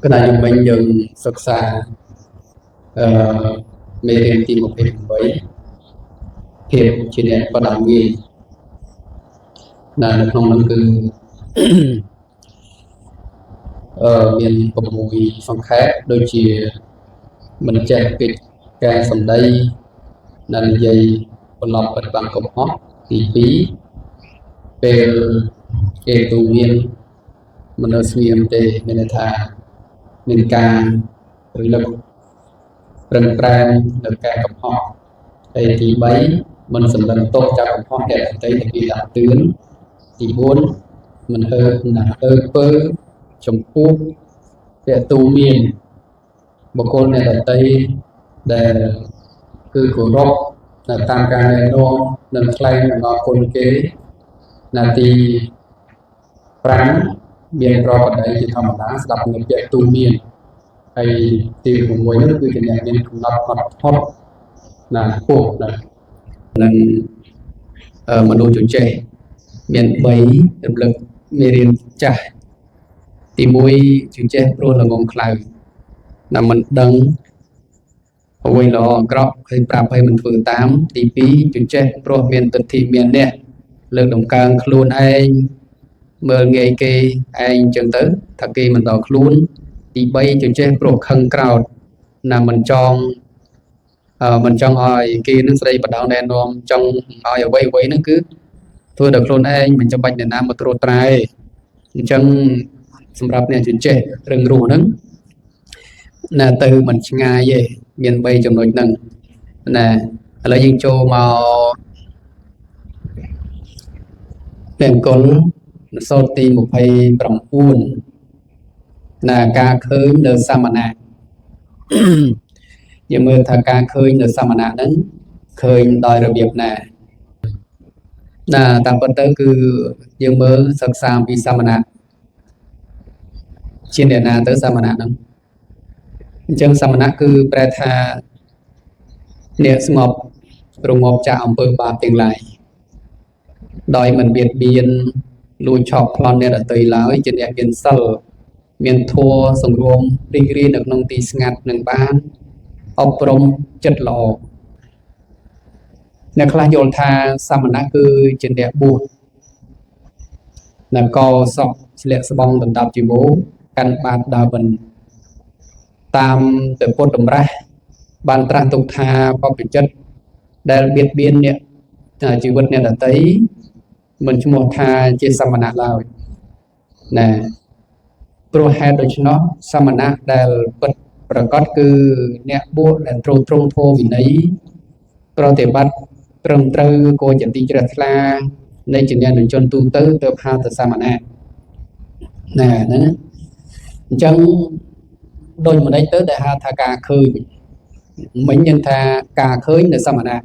cái này mình dừng thực xa mê riêng tìm một hình với hiệp chỉ đẹp và đạo nghi là không năng cư miền bậc mùi phong khác đôi chìa mình chạy kịch ca phần đây là dây còn lọc bật bằng cổng hót thì phí về kê tù viên mình ở xuyên để mình thả mình ca rồi lực rừng trang được ca cổng hót thì bấy mình sẽ lần tốt cho cổng hót để thấy là kỳ đạo tướng thì bốn mình hơi là hơi phơ trong phút để tu miền một con này là tây để cứ của rock là tam ca này nó lần claim là con kế là thì rắn miền ro ở đây thì thầm đá đập nghiệp để tu miền hay thì của mỗi nước cứ nhận nên cũng đọc hoạt hot là cuộc là mình nuôi chuẩn trẻ miền bảy động lực miền trả thì mỗi chuẩn trẻ pro là ngon khẩu là mình đăng hồi lo gọt hay prap hay mình vừa tám thì phí chuẩn trẻ pro miền tận thị miền nè lượng đồng càng luôn anh mơ nghe kê anh chân tới thật kỳ mình đọc luôn thì bay chuẩn trẻ pro khăn crowd là mình trong hỏi kia nó đây bắt đầu đèn non trong hỏi ở quay nó cứ thôi được luôn anh mình cho bạch để nam một trò trai chân sầm rạp này chuyện trẻ rừng rùa nứng là từ mình ngay về miền bay trong nội nâng là lấy những chỗ màu đèn con sau tìm một hay bằng uốn là ca khơi được sa mạ nhưng mà thà ca khơi được sa mạ đến khơi đòi được việc này là tạm bất tới cứ dương mơ sẵn sàng vì sa mạ trên đèn nào tới sa mạ đó chân sa mạ cứ pre tha niệm ngọc rung ngọc chạm bơ ba tiếng lại đòi mình biệt biên lui chọc lon này là tùy lái trên đèn biên sờ miền thua sông ruộng đi riêng được nông tì ngặt nâng ban ốc rồng chất lò nè khai dồn tha sa mạ cứ trên đèn buồn là co sọc lệ bong tận đạp chỉ bố căn bát đa bình tam từ cốt đồng ra ban trang tục tha có bị chấtដែលbiệt biên nèជីវិតអ្នកដតីមិនឈ្មោះថាជាសមណៈឡើយណែព្រោះហេតុដូច្នោះសមណៈដែលពិតប្រកបគឺអ្នកបួសដែលទ្រង់ធម៌វិន័យប្រតិបត្តិត្រឹមត្រូវគួរជាទីជ្រះថ្លានៃជំនាញជនទូទៅទៅហៅទៅសមណៈណែហ្នឹងអញ្ចឹងដូចម្ដេចទៅដែលហៅថាការឃើញមិញយើងថាការឃើញនៅសមណៈ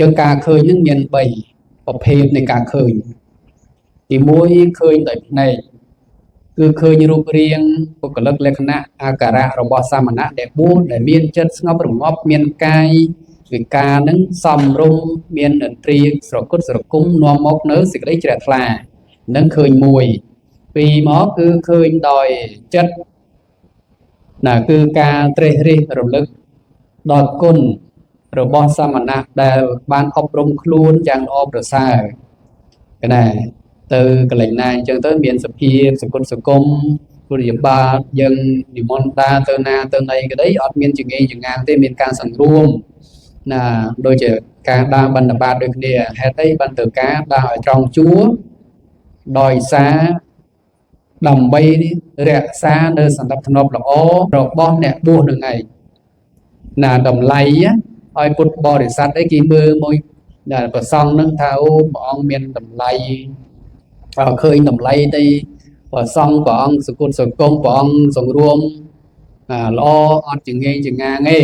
ចឹងការឃើញនឹងមាន3ប្រភេទនៃការឃើញទី1ឃើញដោយភ្នែកគឺឃើញរូបរាងបុគ្គលិកលក្ខណៈអាការៈរបស់សាមណៈដែលបួសដែលមានចិត្តស្ងប់រងាប់មានកាយវិការនឹងសំរុំមានឥន្ទ្រិយស្រគត់ស្រគំនាំមកនៅសេចក្តីជ្រះថ្លានឹងឃើញមួយពីរមកគឺឃើញដោយចិត្តណាគឺការត្រេះរិះរលឹកដល់គុណរបស់សមណៈដែលបានអប់រំខ្លួនយ៉ាងល្អប្រសើរកណែទៅកន្លែងណាអញ្ចឹងទៅមានសភាពសង្គមពុរិយបាទយើងនិមន្តតាទៅណាទៅណីក្តីអត់មានចង្អេងចង្អាងទេមានការសង្រួមណាដូចជាការដើរបណ្ឌបាតដូចគ្នាហេតុអីបានទៅការដើរឲ្យត្រង់ជួរដោយសារដើម្បីរក្សានៅសណ្ដាប់ធ្នាប់ល្អរបស់អ្នកបួសនឹងឯងណាតម្លៃឲ្យពុទ្ធបរិស័ទអីគេមើលមួយដែលប្រសងនឹងថាអូព្រះអង្គមានតម្លៃឃើញតម្លៃទៅប្រសងព្រះអង្គសគុណសង្គមព្រះអង្គសង្រួមល្អអត់ចង្អេងចង្អាងទេ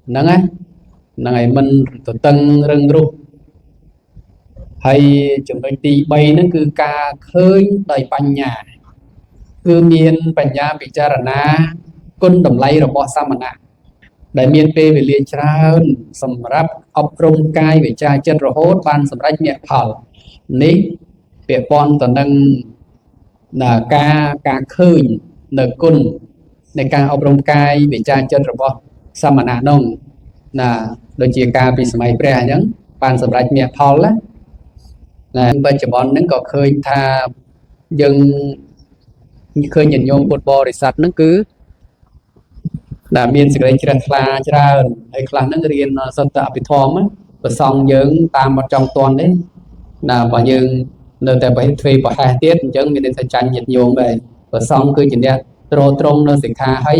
ហ្នឹងហើយមិនទៅតឹងរឹងរូសហើយចំណុចទី3ហ្នឹងគឺការឃើញដោយបញ្ញាគឺមានបញ្ញាពិចារណាគុណតម្លៃរបស់សាមណៈដែលមានពេលវេលាច្រើនសម្រាប់អប់រំកាយវិជ្ជាចិត្តរហូតបានសម្រេចមគ្គផលនេះពាក់ព័ន្ធទៅនឹងការឃើញ នៅគុណនៃការអប់រំកាយវិចារចិត្តរបស់សមណៈនោះណាដូចជាការពីសម័យព្រះអញ្ចឹងបានសម្រេចមគ្គផលណាបច្ចុប្បន្នហ្នឹងក៏ឃើញថាយើងឃើញញាតិញោមពុទ្ធបរិស័ទហ្នឹងគឺដែលមានសេចក្តីជ្រះថ្លាច្រើនហើយខ្លះហ្នឹងរៀនសត្វអភិធម្មប្រសងយើងតាមអត់ចង់តន់ទេណាបើយើងនៅតែប្រហែលទ្វេប្រហែលទៀតអញ្ចឹងមានតែចាញ់ញាតិញោមដែរប្រសងគឺជាអ្នកទ្រទ្រង់នៅសិក្ខាហើយ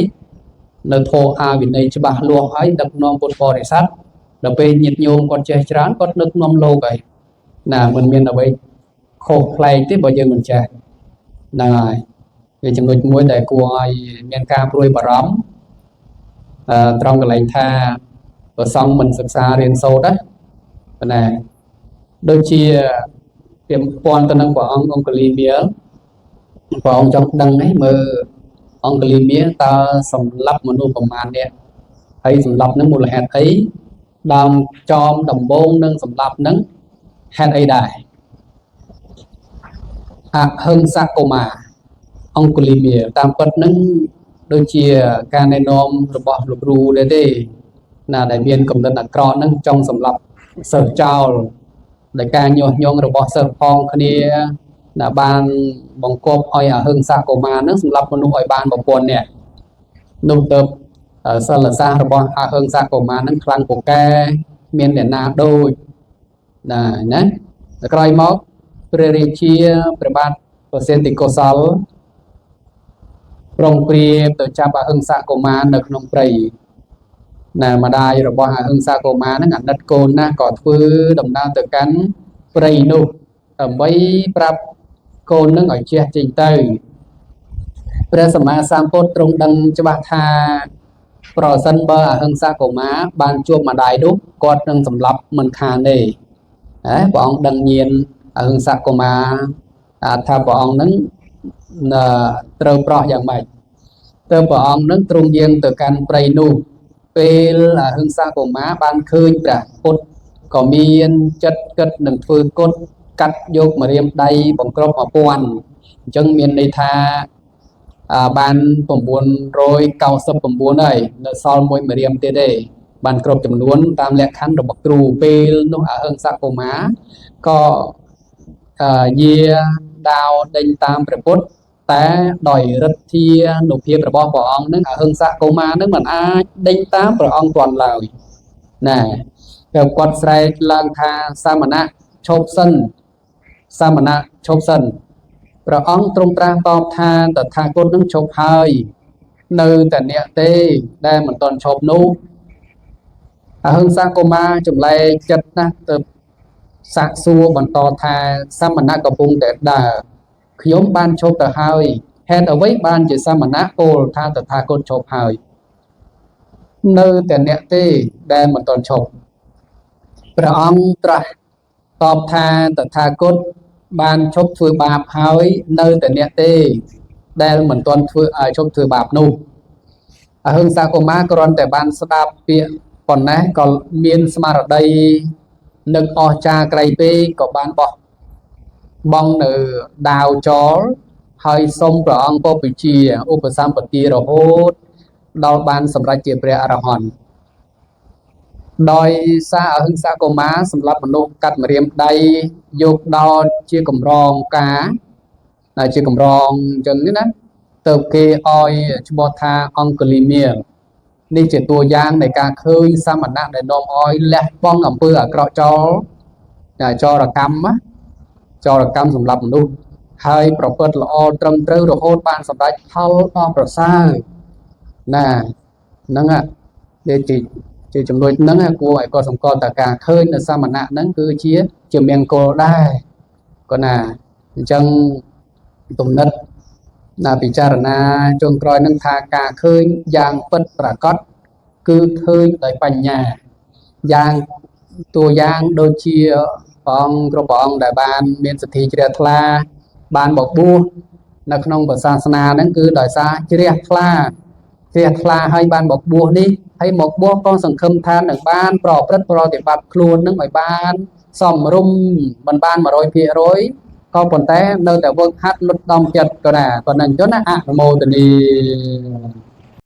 នៅធម៌អាវិន័យច្បាស់លាស់ហើយដឹកនាំពុទ្ធបរិស័ទដល់ពេលញាតិញោមគាត់ចេះច្រើនគាត់ដឹកនាំលោកហើយណាមិនមានអ្វីខុសប្លែកទេបើយើងមិនចេះហ្នឹងហើយវាចំណុចមួយដែលគួរឲ្យមានការព្រួយបារម្ភត្រង់កន្លែងថាប្រសងមិនសិក្សារៀនសូត្រណាណាដូចជាពាន់ទៅនឹងព្រះអង្គអង្គលីមាព្រះអង្គចង់ដឹងហ្នឹងមើលអង្គលីមាតើសម្លាប់មនុស្សប្រមាណនេះហើយសម្លាប់នឹងមូលហេតុអីដើមចោមដំបងនឹងសម្លាប់នឹងហេតុអីដែរអហិង្សកុមារអង្គលីមាតាមពិតនឹងដូចជាការណែនាំរបស់លោកគ្រូដែរទេណាដែលមានកំណត់អាក្រក់នឹងចង់សម្លាប់សិស្សចោលដោយការញុះញង់របស់សិស្សផងគ្នាដែលបានបង្កប់ឲ្យអហិង្សកុមារនឹងសម្លាប់មនុស្សឲ្យបានប្រពន្ធនេះនោះទៅសិលសាស្ត្ររបស់អហិង្សកុមារនឹងខ្លាំងពូកែមានអ្នកណាដូចណាក្រោយមកព្រះរាជាព្រះបាទប្រសិទ្ធិកុសលប្រងព្រាមទៅចាប់អហិង្សកុមារនៅក្នុងព្រៃណាម្ដាយរបស់អហិង្សកុមារហ្នឹងអាណិតកូនណាស់ក៏ធ្វើដំណើរទៅកាន់ព្រៃនោះដើម្បីប្រាប់កូននឹងឲ្យជះចេញទៅព្រះសម្មាសម្ពុទ្ធទ្រង់ដឹងច្បាស់ថាប្រសិនបើអហិង្សកុមារបានជួបម្ដាយនោះគាត់នឹងសម្លាប់មិនខានទេព្រះអង្គដឹងញាណអហិង្សកុមារថាព្រះអង្គនឹងត្រូវប្រោះយ៉ាងម៉េចទៅព្រះអង្គនឹងទ្រង់យាងទៅកាន់ព្រៃនោះពេលអហិង្សកុមារបានឃើញព្រះពុទ្ធក៏មានចិត្តគិតនឹងធ្វើគុណកាត់យកម្រាមដៃបង្ក្រប់1000អញ្ចឹងមានន័យថាបាន999ហើយនៅសល់មួយម្រាមទៀតទេបានគ្រប់ចំនួនតាមលក្ខខណ្ឌរបស់គ្រូពេលនោះអហិង្សកុមារក៏យាដាវដេញតាមព្រះពុទ្ធតែដោយឫទ្ធានុភាពរបស់ព្រះអង្គនឹងអហិង្សកុមារនឹងមិនអាចដេញតាមព្រះអង្គទាន់ឡើយណាតែគាត់ស្រែកឡើងថាសាមណៈឈប់សិនសាមណៈឈប់សិនព្រះអង្គទ្រង់ត្រាស់តបថាតថាគតនឹងឈប់ហើយនៅតែអ្នកទេដែលមិនទាន់ឈប់នោះអហិង្សកុមារចម្លែកចិត្តណាស់ទៅសាកសួរបន្តថាសាមណៈកំពុងតែដើរខ្ញុំបានឈប់ទៅហើយហេតុអ្វីបានជាសាមណៈពោលថាតថាគតឈប់ហើយនៅតែអ្នកទេដែលមិនទាន់ឈប់ព្រះអង្គត្រាស់តបថាតថាគតបានឈប់ធ្វើបាបហើយនៅតែអ្នកទេដែលមិនទាន់ធ្វើឲ្យឈប់ធ្វើបាបនោះអហិង្សកុមារគ្រាន់តែបានស្ដាប់ពាក្យប៉ុណ្ណេះក៏មានស្មារតីនឹកអស្ចារ្យក្រៃពេកក៏បានបោះបង់នៅដាវចោលហើយសូមព្រះអង្គពុទ្ធជាឧបសម្បទារហូតដល់បានសម្រេចជាព្រះអរហន្តដោយសារអហិង្សកុមារសម្រាប់មនុស្សកាត់ម្រាមដៃយកដល់ជាកម្រងការជាកម្រងអញ្ចឹងណាទៅគេឲ្យឈ្មោះថាអង្គលីមានេះជាតួយ៉ាងនៃការឃើញសាមណៈដែលនាំឲ្យលះបង់អំពើអាក្រក់ចោលចោរកម្មសម្រាប់មនុស្សហើយប្រព្រឹត្តល្អត្រឹមត្រូវរហូតបានសម្រេចផលដ៏ប្រសើរណាហ្នឹងដែលជាចំណុចហ្នឹងគួរឲ្យកត់សម្គាល់តការឃើញនៅសាមណៈហ្នឹងគឺជាមង្គលដែរក៏ណាអញ្ចឹងទំនិតណាពិចារណាចុងក្រោយនឹងថាការឃើញយ៉ាងពិតប្រាកដគឺឃើញដោយបញ្ញាយ៉ាងតួយ៉ាងដូចជាព្រះអង្គគ្រប់ព្រះអង្គដែលបានមានសទ្ធាជ្រះថ្លាបានបបួសនៅក្នុងសាសនាហ្នឹងគឺដោយសារជ្រះថ្លាហើយបានបបួសនេះហើយមកបួសក៏សង្ឃឹមថានឹងបានប្រព្រឹត្តប្រតិបត្តិខ្លួននឹងឲ្យបានសមរម្យមិនបាន 100% ก็ប៉ុន្តែនៅតែវឹកហាត់លុតដំចិត្តក៏ដែរក៏នឹងចឹងណាអនុមោទនី